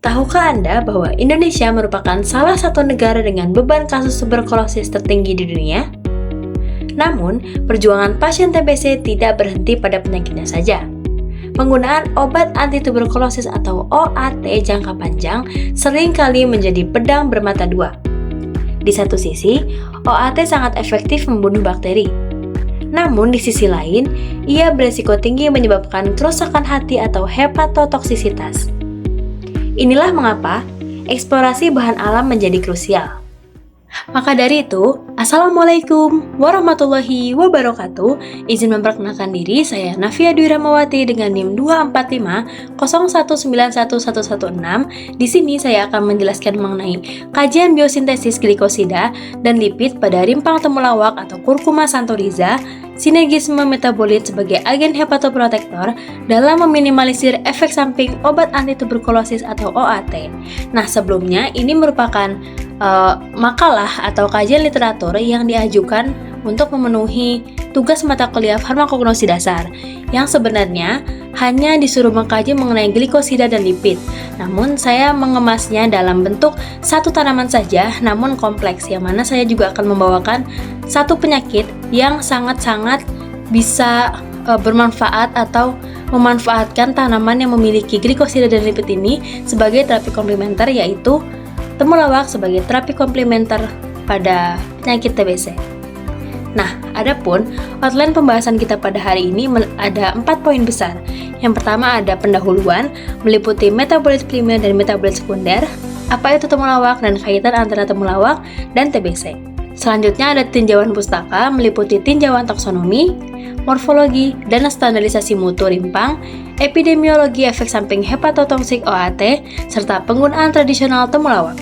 Tahukah Anda bahwa Indonesia merupakan salah satu negara dengan beban kasus tuberkulosis tertinggi di dunia? Namun, perjuangan pasien TBC tidak berhenti pada penyakitnya saja. Penggunaan obat anti-tuberkulosis atau OAT jangka panjang seringkali menjadi pedang bermata dua. Di satu sisi, OAT sangat efektif membunuh bakteri. Namun di sisi lain, ia berisiko tinggi menyebabkan kerusakan hati atau hepatotoksisitas. Inilah mengapa eksplorasi bahan alam menjadi krusial. Maka dari itu, Assalamualaikum warahmatullahi wabarakatuh. Izin memperkenalkan diri, saya Nafia Dwi Rahmawati dengan NIM 24501911116. Di sini saya akan menjelaskan mengenai kajian biosintesis glikosida dan lipid pada rimpang temulawak atau Curcuma xanthorrhiza, sinergisme metabolit sebagai agen hepatoprotektor dalam meminimalisir efek samping obat antituberkulosis atau OAT. Nah, sebelumnya ini merupakan makalah atau kajian literatur yang diajukan untuk memenuhi tugas mata kuliah farmakognosi dasar yang sebenarnya hanya disuruh mengkaji mengenai glikosida dan lipid. Namun saya mengemasnya dalam bentuk satu tanaman saja namun kompleks, yang mana saya juga akan membawakan satu penyakit yang sangat-sangat bisa bermanfaat atau memanfaatkan tanaman yang memiliki glikosida dan lipid ini sebagai terapi komplementer, yaitu temulawak sebagai terapi komplementer pada penyakit TBC. Nah, adapun outline pembahasan kita pada hari ini ada 4 poin besar. Yang pertama ada pendahuluan, meliputi metabolit primer dan metabolit sekunder, apa itu temulawak dan kaitan antara temulawak dan TBC. Selanjutnya ada tinjauan pustaka, meliputi tinjauan taksonomi, morfologi, dan standarisasi mutu rimpang, epidemiologi efek samping hepatotoksik OAT, serta penggunaan tradisional temulawak.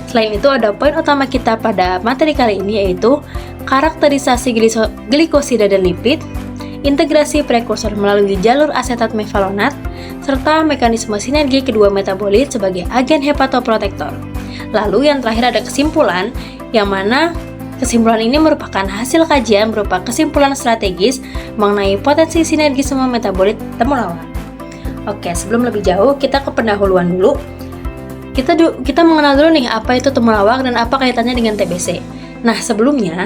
Selain itu ada poin utama kita pada materi kali ini, yaitu karakterisasi glikosida dan lipid, integrasi prekursor melalui jalur asetat mevalonat, serta mekanisme sinergi kedua metabolit sebagai agen hepatoprotektor. Lalu yang terakhir ada kesimpulan, yang mana kesimpulan ini merupakan hasil kajian berupa kesimpulan strategis mengenai potensi sinergisme metabolit temulawak. Oke, sebelum lebih jauh kita ke pendahuluan dulu. Kita mengenal dulu nih apa itu temulawak dan apa kaitannya dengan TBC. Nah, sebelumnya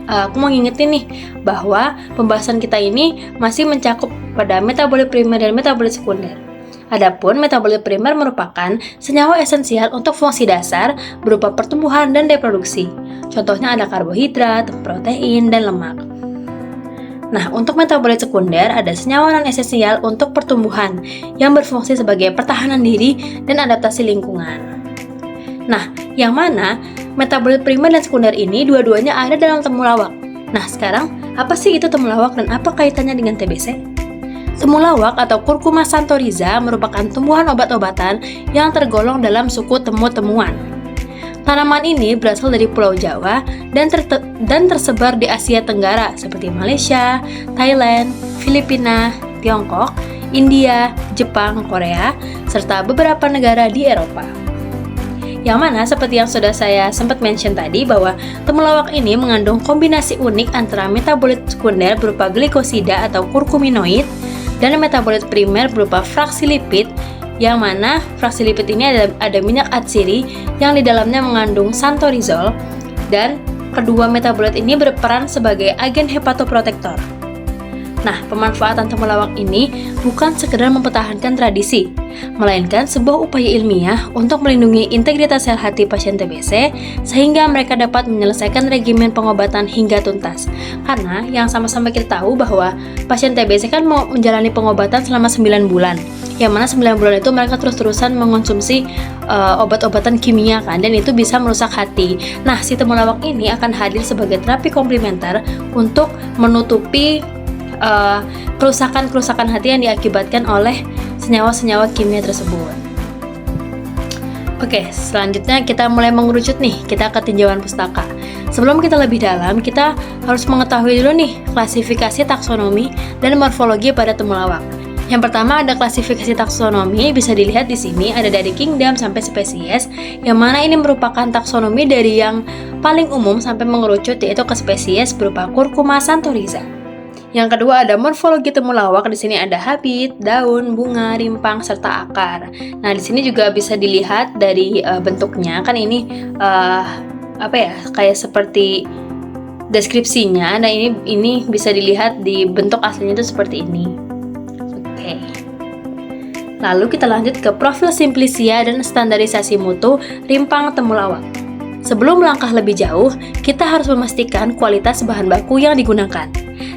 aku mau ngingetin nih bahwa pembahasan kita ini masih mencakup pada metabolit primer dan metabolit sekunder. Adapun metabolit primer merupakan senyawa esensial untuk fungsi dasar berupa pertumbuhan dan reproduksi. Contohnya ada karbohidrat, protein, dan lemak. Nah, untuk metabolit sekunder ada senyawa non-esensial untuk pertumbuhan yang berfungsi sebagai pertahanan diri dan adaptasi lingkungan. Nah, yang mana metabolit primer dan sekunder ini dua-duanya ada dalam temulawak. Nah, sekarang apa sih itu temulawak dan apa kaitannya dengan TBC? Temulawak atau Curcuma xanthorrhiza merupakan tumbuhan obat-obatan yang tergolong dalam suku temu-temuan. Tanaman ini berasal dari Pulau Jawa dan tersebar di Asia Tenggara seperti Malaysia, Thailand, Filipina, Tiongkok, India, Jepang, Korea, serta beberapa negara di Eropa. Yang mana seperti yang sudah saya sempat mention tadi bahwa temulawak ini mengandung kombinasi unik antara metabolit sekunder berupa glikosida atau kurkuminoid dan metabolit primer berupa fraksi lipid, yang mana fraksi lipid ini ada minyak atsiri yang di dalamnya mengandung xanthorizol, dan kedua metabolit ini berperan sebagai agen hepatoprotektor. Nah, pemanfaatan temulawak ini bukan sekedar mempertahankan tradisi, melainkan sebuah upaya ilmiah untuk melindungi integritas sel hati pasien TBC sehingga mereka dapat menyelesaikan regimen pengobatan hingga tuntas. Karena yang sama-sama kita tahu bahwa pasien TBC kan mau menjalani pengobatan selama 9 bulan. Yang mana 9 bulan itu mereka terus-terusan mengonsumsi obat-obatan kimia kan, dan itu bisa merusak hati. Nah, si temulawak ini akan hadir sebagai terapi komplementer untuk menutupi kerusakan-kerusakan hati yang diakibatkan oleh senyawa-senyawa kimia tersebut. Oke, selanjutnya kita mulai mengerucut nih, kita ke tinjauan pustaka. Sebelum kita lebih dalam, kita harus mengetahui dulu nih klasifikasi taksonomi dan morfologi pada temulawak. Yang pertama ada klasifikasi taksonomi, bisa dilihat di sini ada dari kingdom sampai spesies, yang mana ini merupakan taksonomi dari yang paling umum sampai mengerucut yaitu ke spesies berupa Curcuma xanthorrhiza. Yang kedua ada morfologi temulawak. Di sini ada habit, daun, bunga, rimpang, serta akar. Nah, di sini juga bisa dilihat dari bentuknya. Kan ini kayak seperti deskripsinya. Nah, ini bisa dilihat di bentuk aslinya itu seperti ini. Oke. Lalu kita lanjut ke profil simplisia dan standarisasi mutu rimpang temulawak. Sebelum melangkah lebih jauh, kita harus memastikan kualitas bahan baku yang digunakan.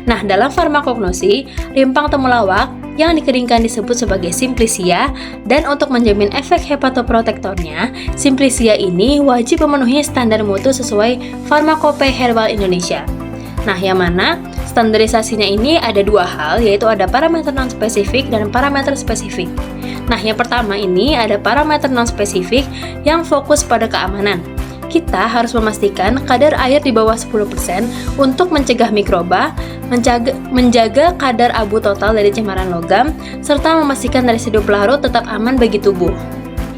Nah, dalam farmakognosi, rimpang temulawak yang dikeringkan disebut sebagai simplisia, dan untuk menjamin efek hepatoprotektornya, simplisia ini wajib memenuhi standar mutu sesuai Farmakope Herbal Indonesia. Nah, yang mana standarisasinya ini ada dua hal, yaitu ada parameter non-spesifik dan parameter spesifik. Nah, yang pertama ini ada parameter non-spesifik yang fokus pada keamanan. Kita harus memastikan kadar air di bawah 10% untuk mencegah mikroba, menjaga kadar abu total dari cemaran logam, serta memastikan residu pelarut tetap aman bagi tubuh.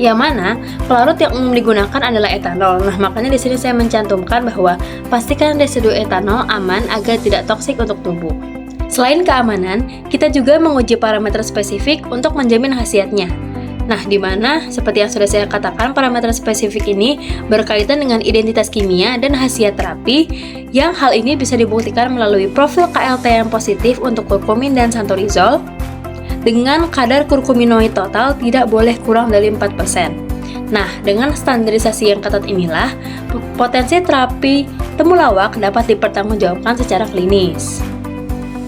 Yang mana pelarut yang umum digunakan adalah etanol. Nah, makanya di sini saya mencantumkan bahwa pastikan residu etanol aman agar tidak toksik untuk tubuh. Selain keamanan, kita juga menguji parameter spesifik untuk menjamin khasiatnya. Nah, di mana seperti yang sudah saya katakan, parameter spesifik ini berkaitan dengan identitas kimia dan khasiat terapi, yang hal ini bisa dibuktikan melalui profil KLT yang positif untuk kurkumin dan santorizol, dengan kadar kurkuminoid total tidak boleh kurang dari 4%. Nah, dengan standarisasi yang ketat inilah, potensi terapi temulawak dapat dipertanggungjawabkan secara klinis.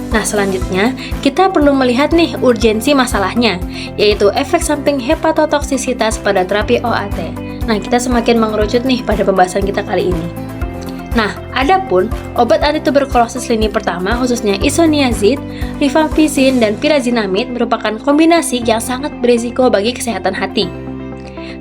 Nah, selanjutnya kita perlu melihat nih urgensi masalahnya, yaitu efek samping hepatotoksisitas pada terapi OAT. Nah, kita semakin mengerucut nih pada pembahasan kita kali ini. Nah, adapun obat antituberkulosis lini pertama khususnya isoniazid, rifampicin, dan pirazinamid merupakan kombinasi yang sangat berisiko bagi kesehatan hati.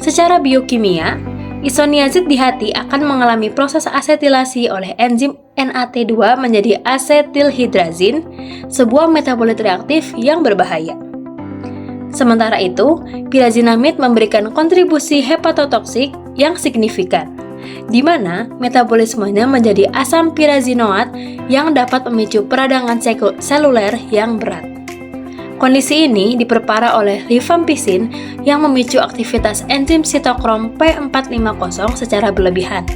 Secara biokimia, isoniazid di hati akan mengalami proses asetilasi oleh enzim NAT2 menjadi asetilhidrazin, sebuah metabolit reaktif yang berbahaya. Sementara itu, pirazinamid memberikan kontribusi hepatotoksik yang signifikan, di mana metabolismenya menjadi asam pirazinoat yang dapat memicu peradangan seluler yang berat. Kondisi ini diperparah oleh rifampicin yang memicu aktivitas enzim sitokrom P450 secara berlebihan.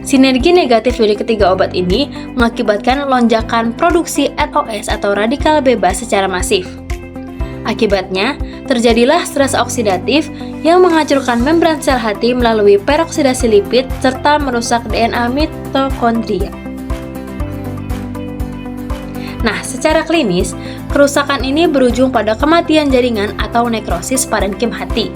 Sinergi negatif dari ketiga obat ini mengakibatkan lonjakan produksi ROS atau radikal bebas secara masif. Akibatnya, terjadilah stres oksidatif yang menghancurkan membran sel hati melalui peroksidasi lipid serta merusak DNA mitokondria. Nah, secara klinis, kerusakan ini berujung pada kematian jaringan atau nekrosis parenkim hati.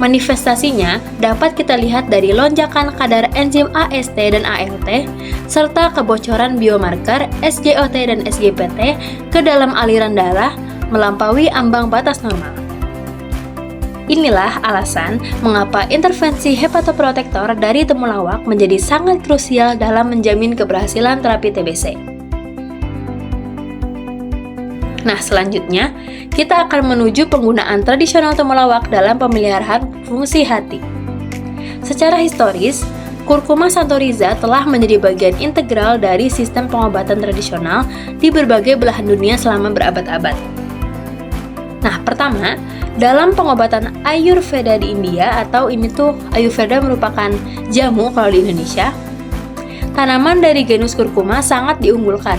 Manifestasinya dapat kita lihat dari lonjakan kadar enzim AST dan ALT, serta kebocoran biomarker SGOT dan SGPT ke dalam aliran darah melampaui ambang batas normal. Inilah alasan mengapa intervensi hepatoprotektor dari temulawak menjadi sangat krusial dalam menjamin keberhasilan terapi TBC. Nah, selanjutnya kita akan menuju penggunaan tradisional temulawak dalam pemeliharaan fungsi hati. Secara historis, kurkuma santoriza telah menjadi bagian integral dari sistem pengobatan tradisional di berbagai belahan dunia selama berabad-abad. Nah, pertama, dalam pengobatan Ayurveda di India, atau ini tuh Ayurveda merupakan jamu kalau di Indonesia, tanaman dari genus kurkuma sangat diunggulkan.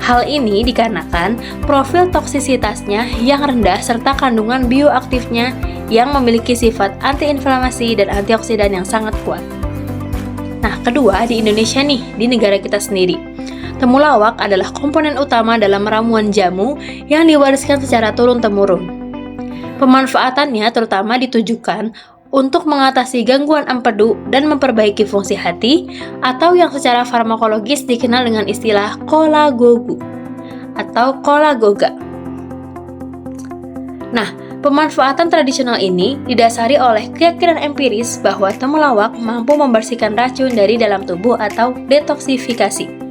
Hal ini dikarenakan profil toksisitasnya yang rendah serta kandungan bioaktifnya yang memiliki sifat antiinflamasi dan antioksidan yang sangat kuat. Nah, kedua, di Indonesia nih, di negara kita sendiri, temulawak adalah komponen utama dalam ramuan jamu yang diwariskan secara turun-temurun. Pemanfaatannya terutama ditujukan untuk mengatasi gangguan empedu dan memperbaiki fungsi hati, atau yang secara farmakologis dikenal dengan istilah kolagogu atau kolagoga. Nah, pemanfaatan tradisional ini didasari oleh keyakinan empiris bahwa temulawak mampu membersihkan racun dari dalam tubuh atau detoksifikasi.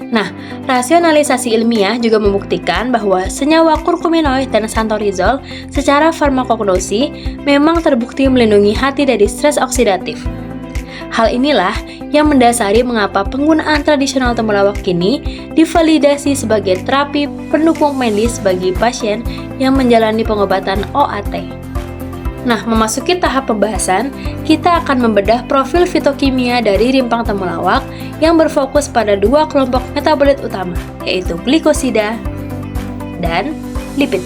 Nah, rasionalisasi ilmiah juga membuktikan bahwa senyawa kurkuminoid dan santorizol secara farmakognosi memang terbukti melindungi hati dari stres oksidatif. Hal inilah yang mendasari mengapa penggunaan tradisional temulawak kini divalidasi sebagai terapi pendukung medis bagi pasien yang menjalani pengobatan OAT. Nah, memasuki tahap pembahasan, kita akan membedah profil fitokimia dari rimpang temulawak yang berfokus pada dua kelompok metabolit utama, yaitu glikosida dan lipid.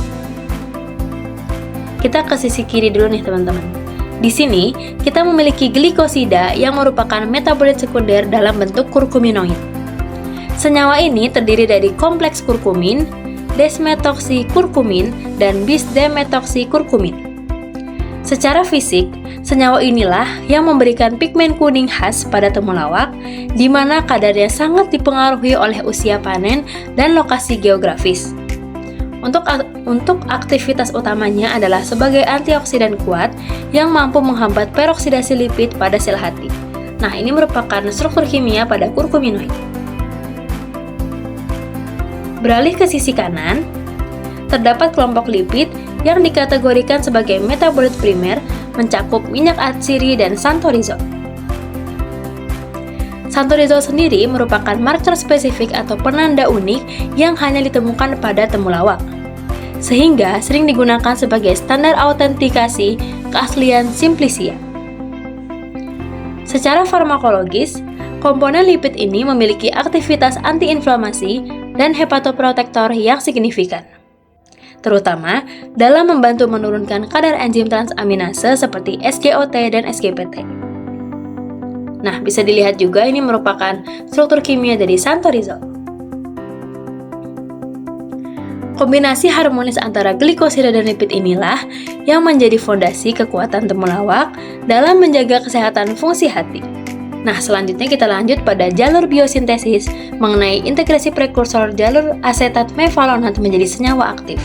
Kita ke sisi kiri dulu nih teman-teman. Di sini, kita memiliki glikosida yang merupakan metabolit sekunder dalam bentuk kurkuminoid. Senyawa ini terdiri dari kompleks kurkumin, desmetoksikurkumin, dan bis-demetoksikurkumin. Secara fisik, senyawa inilah yang memberikan pigmen kuning khas pada temulawak, di mana kadarnya sangat dipengaruhi oleh usia panen dan lokasi geografis. Untuk aktivitas utamanya adalah sebagai antioksidan kuat yang mampu menghambat peroksidasi lipid pada sel hati. Nah, ini merupakan struktur kimia pada kurkuminoid. Beralih ke sisi kanan, terdapat kelompok lipid yang dikategorikan sebagai metabolit primer mencakup minyak atsiri dan santorizol. Santorizol sendiri merupakan marker spesifik atau penanda unik yang hanya ditemukan pada temulawak, sehingga sering digunakan sebagai standar autentikasi keaslian Simplicia. Secara farmakologis, komponen lipid ini memiliki aktivitas antiinflamasi dan hepatoprotektor yang signifikan, terutama dalam membantu menurunkan kadar enzim transaminase seperti SGOT dan SGPT. Nah, bisa dilihat juga ini merupakan struktur kimia dari santorizol. Kombinasi harmonis antara glikosida dan lipid inilah yang menjadi fondasi kekuatan temulawak dalam menjaga kesehatan fungsi hati. Nah, selanjutnya kita lanjut pada jalur biosintesis mengenai integrasi prekursor jalur asetat mevalonat menjadi senyawa aktif,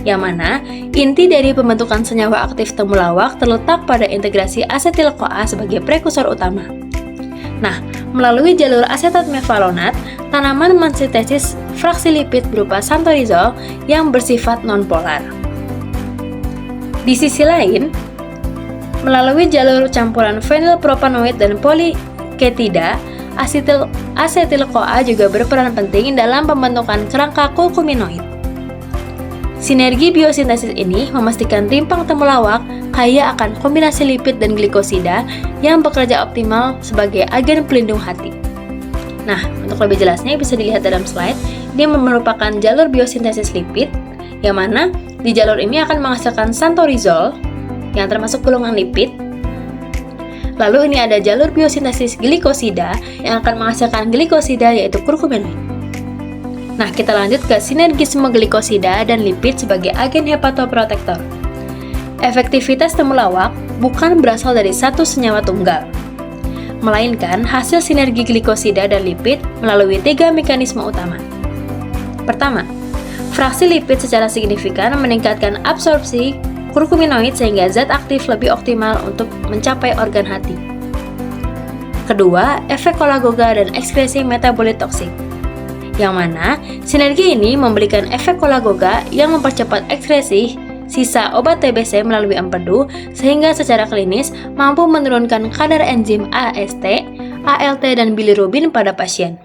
yang mana inti dari pembentukan senyawa aktif temulawak terletak pada integrasi asetil-CoA sebagai prekursor utama. Nah, melalui jalur asetat mevalonat, tanaman mensintesis fraksi lipid berupa santorizol yang bersifat nonpolar. Di sisi lain, melalui jalur campuran fenilpropanoid dan poliketida, asetil-CoA juga berperan penting dalam pembentukan kerangka kurkuminoid. Sinergi biosintesis ini memastikan rimpang temulawak kaya akan kombinasi lipid dan glikosida yang bekerja optimal sebagai agen pelindung hati. Nah, untuk lebih jelasnya bisa dilihat dalam slide. Ini merupakan jalur biosintesis lipid, yang mana di jalur ini akan menghasilkan santorizol yang termasuk golongan lipid. Lalu ini ada jalur biosintesis glikosida yang akan menghasilkan glikosida yaitu kurkuminoid. Nah, kita lanjut ke sinergisme glikosida dan lipid sebagai agen hepatoprotektor. Efektivitas temulawak bukan berasal dari satu senyawa tunggal, melainkan hasil sinergi glikosida dan lipid melalui 3 mekanisme utama. Pertama, fraksi lipid secara signifikan meningkatkan absorpsi kurkuminoid sehingga zat aktif lebih optimal untuk mencapai organ hati. Kedua, efek kolagoga dan ekskresi metabolit toksik, yang mana sinergi ini memberikan efek kolagoga yang mempercepat ekskresi sisa obat TBC melalui empedu sehingga secara klinis mampu menurunkan kadar enzim AST, ALT, dan bilirubin pada pasien.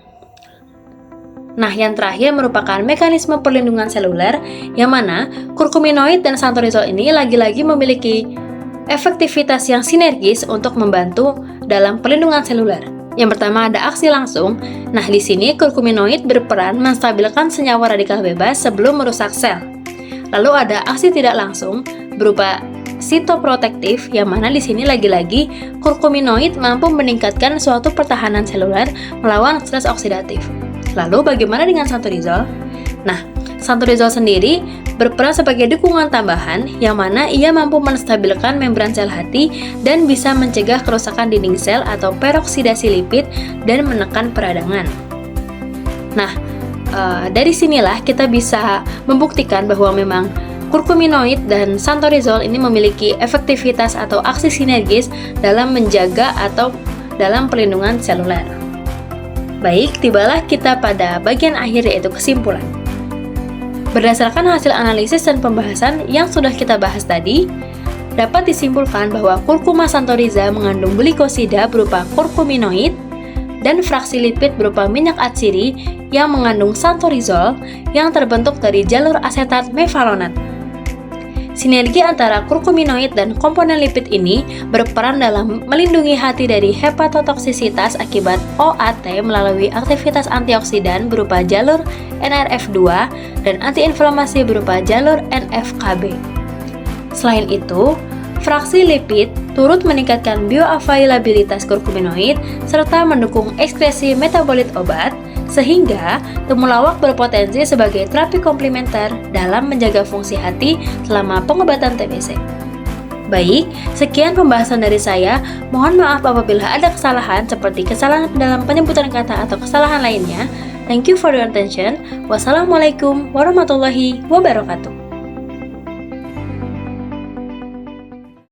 Nah, yang terakhir merupakan mekanisme perlindungan seluler yang mana kurkuminoid dan santorizol ini lagi-lagi memiliki efektivitas yang sinergis untuk membantu dalam perlindungan seluler. Yang pertama ada aksi langsung. Nah, di sini kurkuminoid berperan menstabilkan senyawa radikal bebas sebelum merusak sel. Lalu ada aksi tidak langsung berupa sitoprotektif, yang mana di sini lagi-lagi kurkuminoid mampu meningkatkan suatu pertahanan seluler melawan stres oksidatif. Lalu bagaimana dengan santorizol? Nah, santorizol sendiri berperan sebagai dukungan tambahan yang mana ia mampu menstabilkan membran sel hati dan bisa mencegah kerusakan dinding sel atau peroksidasi lipid dan menekan peradangan. Nah, dari sinilah kita bisa membuktikan bahwa memang kurkuminoid dan santorizol ini memiliki efektivitas atau aksi sinergis dalam menjaga atau dalam perlindungan seluler. Baik, tibalah kita pada bagian akhir yaitu kesimpulan. Berdasarkan hasil analisis dan pembahasan yang sudah kita bahas tadi, dapat disimpulkan bahwa kurkuma santoriza mengandung glikosida berupa kurkuminoid dan fraksi lipid berupa minyak atsiri yang mengandung santorizol yang terbentuk dari jalur asetat mevalonat. Sinergi antara kurkuminoid dan komponen lipid ini berperan dalam melindungi hati dari hepatotoksisitas akibat OAT melalui aktivitas antioksidan berupa jalur NRF2 dan antiinflamasi berupa jalur NF-kB. Selain itu, fraksi lipid turut meningkatkan bioavailabilitas kurkuminoid serta mendukung ekskresi metabolit obat, sehingga temulawak berpotensi sebagai terapi komplementer dalam menjaga fungsi hati selama pengobatan TBC. Baik, sekian pembahasan dari saya. Mohon maaf apabila ada kesalahan seperti kesalahan dalam penyebutan kata atau kesalahan lainnya. Thank you for your attention. Wassalamualaikum warahmatullahi wabarakatuh.